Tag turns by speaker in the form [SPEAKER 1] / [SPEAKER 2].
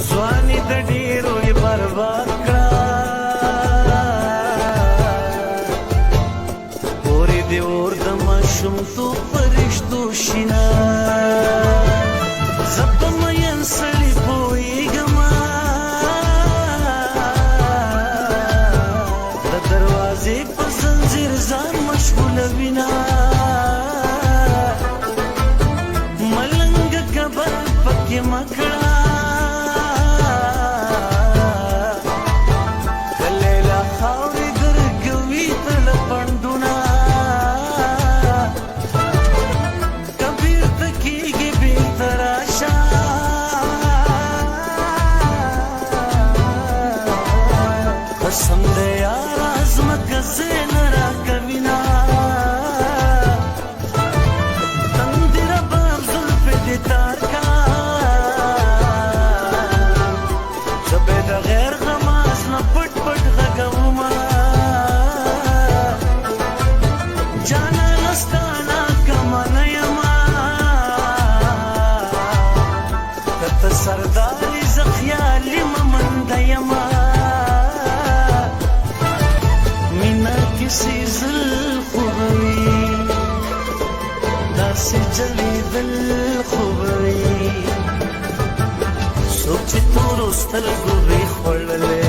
[SPEAKER 1] ځواني د ډېرو یې برباد کړه پورې دې اور د ماشومتوب په رشتو شینه زه په مین سړي پوهېږمه د دروازې په زنځیر ځان مشغولوینه ملنګ کبر پکې مه کړه قسم دې یاره ځمکه زینه راکوینه تندې رباب زلفې دې تار کا زه به د غیر غماز نه پټ پټ غږومه جانانه ستا ناکمه نه یمه که ته سردار یې زه خیالي ممنده یمه کسی زل خوبوي داسې جلیدل خوبوي څوک چې تورو سترګو وي خوړلی